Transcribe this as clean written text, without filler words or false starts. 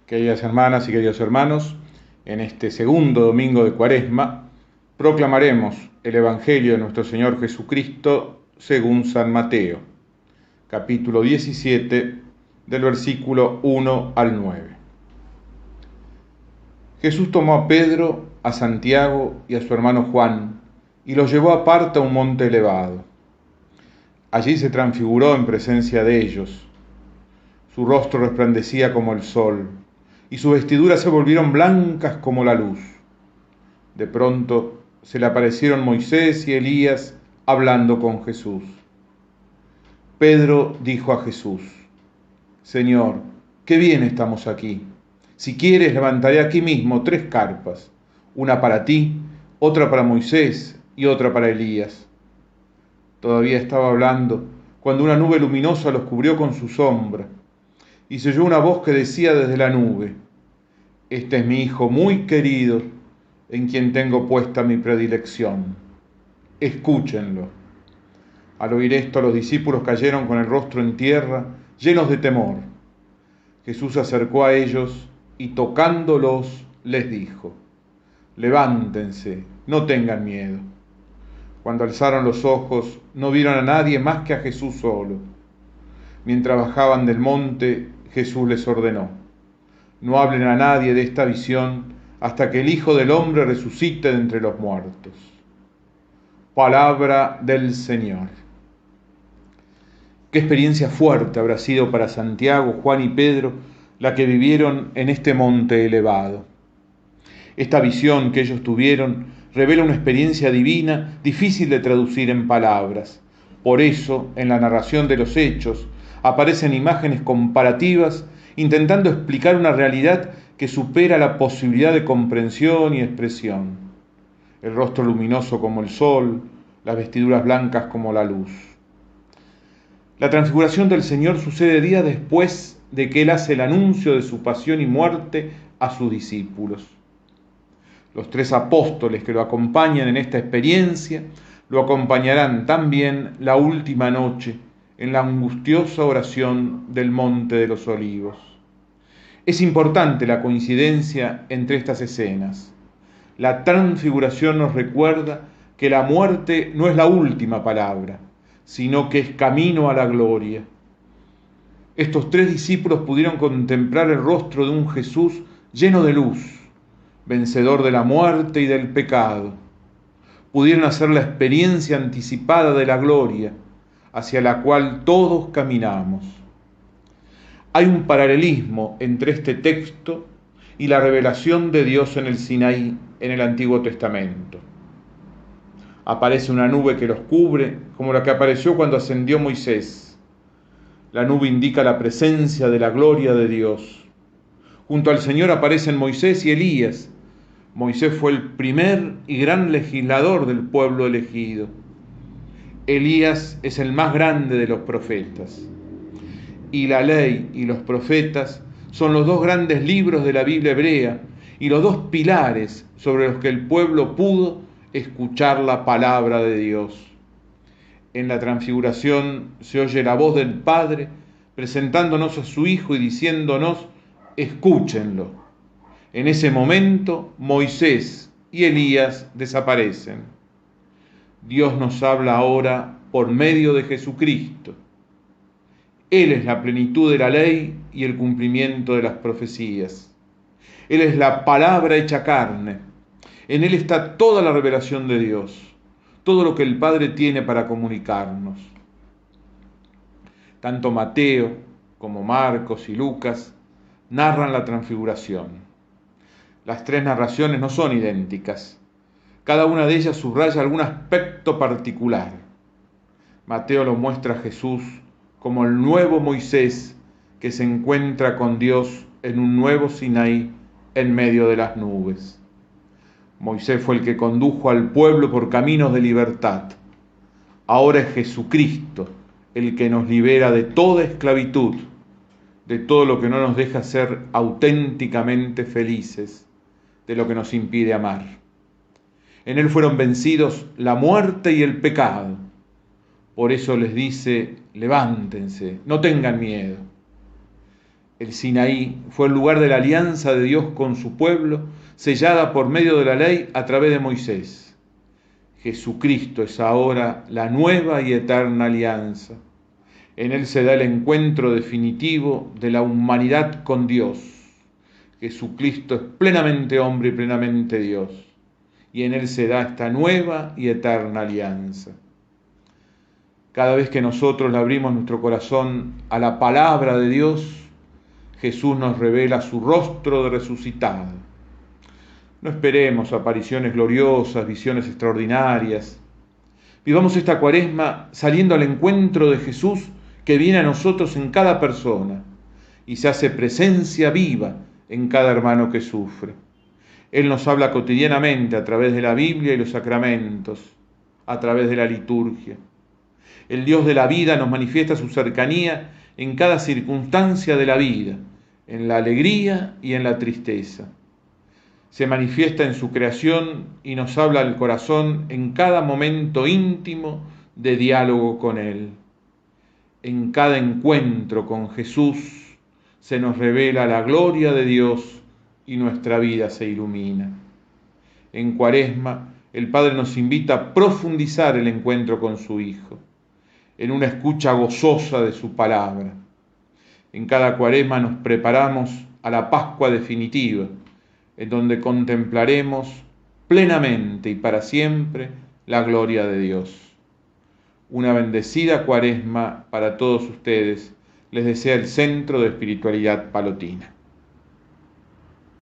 Queridas hermanas y queridos hermanos, en este segundo domingo de Cuaresma proclamaremos el Evangelio de nuestro Señor Jesucristo según San Mateo, capítulo 17, del versículo 1 al 9. Jesús tomó a Pedro, a Santiago y a su hermano Juan y los llevó aparte a un monte elevado. Allí se transfiguró en presencia de ellos. Su rostro resplandecía como el sol, y sus vestiduras se volvieron blancas como la luz. De pronto se le aparecieron Moisés y Elías hablando con Jesús. Pedro dijo a Jesús: Señor, qué bien estamos aquí. Si quieres, levantaré aquí mismo 3 carpas, una para ti, otra para Moisés y otra para Elías. Todavía estaba hablando cuando una nube luminosa los cubrió con su sombra, y se oyó una voz que decía desde la nube: Este es mi Hijo muy querido, en quien tengo puesta mi predilección. Escúchenlo. Al oír esto, los discípulos cayeron con el rostro en tierra, llenos de temor. Jesús se acercó a ellos y tocándolos les dijo: Levántense, no tengan miedo. Cuando alzaron los ojos, no vieron a nadie más que a Jesús solo. Mientras bajaban del monte, Jesús les ordenó: No hablen a nadie de esta visión hasta que el Hijo del Hombre resucite de entre los muertos. Palabra del Señor. Qué experiencia fuerte habrá sido para Santiago, Juan y Pedro la que vivieron en este monte elevado. Esta visión que ellos tuvieron revela una experiencia divina difícil de traducir en palabras. Por eso, en la narración de los hechos, aparecen imágenes comparativas intentando explicar una realidad que supera la posibilidad de comprensión y expresión. El rostro luminoso como el sol, las vestiduras blancas como la luz. La transfiguración del Señor sucede días después de que Él hace el anuncio de su pasión y muerte a sus discípulos. Los 3 apóstoles que lo acompañan en esta experiencia lo acompañarán también la última noche en la angustiosa oración del Monte de los Olivos. Es importante la coincidencia entre estas escenas. La transfiguración nos recuerda que la muerte no es la última palabra, sino que es camino a la gloria. Estos 3 discípulos pudieron contemplar el rostro de un Jesús lleno de luz, vencedor de la muerte y del pecado. Pudieron hacer la experiencia anticipada de la gloria, hacia la cual todos caminamos. Hay un paralelismo entre este texto y la revelación de Dios en el Sinaí en el Antiguo Testamento. Aparece una nube que los cubre, como la que apareció cuando ascendió Moisés. La nube indica la presencia de la gloria de Dios. Junto al Señor aparecen Moisés y Elías. Moisés fue el primer y gran legislador del pueblo elegido. Elías es el más grande de los profetas. Y la ley y los profetas son los 2 grandes libros de la Biblia hebrea y los 2 pilares sobre los que el pueblo pudo escuchar la palabra de Dios. En la transfiguración se oye la voz del Padre presentándonos a su Hijo y diciéndonos: escúchenlo. En ese momento, Moisés y Elías desaparecen. Dios nos habla ahora por medio de Jesucristo. Él es la plenitud de la ley y el cumplimiento de las profecías. Él es la palabra hecha carne. En Él está toda la revelación de Dios, todo lo que el Padre tiene para comunicarnos. Tanto Mateo como Marcos y Lucas narran la transfiguración. Las 3 narraciones no son idénticas. Cada una de ellas subraya algún aspecto particular. Mateo lo muestra a Jesús como el nuevo Moisés que se encuentra con Dios en un nuevo Sinaí en medio de las nubes. Moisés fue el que condujo al pueblo por caminos de libertad. Ahora es Jesucristo el que nos libera de toda esclavitud, de todo lo que no nos deja ser auténticamente felices, de lo que nos impide amar. En Él fueron vencidos la muerte y el pecado. Por eso les dice: levántense, no tengan miedo. El Sinaí fue el lugar de la alianza de Dios con su pueblo, sellada por medio de la ley a través de Moisés. Jesucristo es ahora la nueva y eterna alianza. En Él se da el encuentro definitivo de la humanidad con Dios. Jesucristo es plenamente hombre y plenamente Dios. Y en Él se da esta nueva y eterna alianza. Cada vez que nosotros le abrimos nuestro corazón a la palabra de Dios, Jesús nos revela su rostro de resucitado. No esperemos apariciones gloriosas, visiones extraordinarias. Vivamos esta Cuaresma saliendo al encuentro de Jesús que viene a nosotros en cada persona y se hace presencia viva en cada hermano que sufre. Él nos habla cotidianamente a través de la Biblia y los sacramentos, a través de la liturgia. El Dios de la vida nos manifiesta su cercanía en cada circunstancia de la vida, en la alegría y en la tristeza. Se manifiesta en su creación y nos habla al corazón en cada momento íntimo de diálogo con Él. En cada encuentro con Jesús se nos revela la gloria de Dios y nuestra vida se ilumina. En Cuaresma, el Padre nos invita a profundizar el encuentro con su Hijo, en una escucha gozosa de su palabra. En cada Cuaresma nos preparamos a la Pascua definitiva, en donde contemplaremos plenamente y para siempre la gloria de Dios. Una bendecida Cuaresma para todos ustedes, les desea el Centro de Espiritualidad Palotina.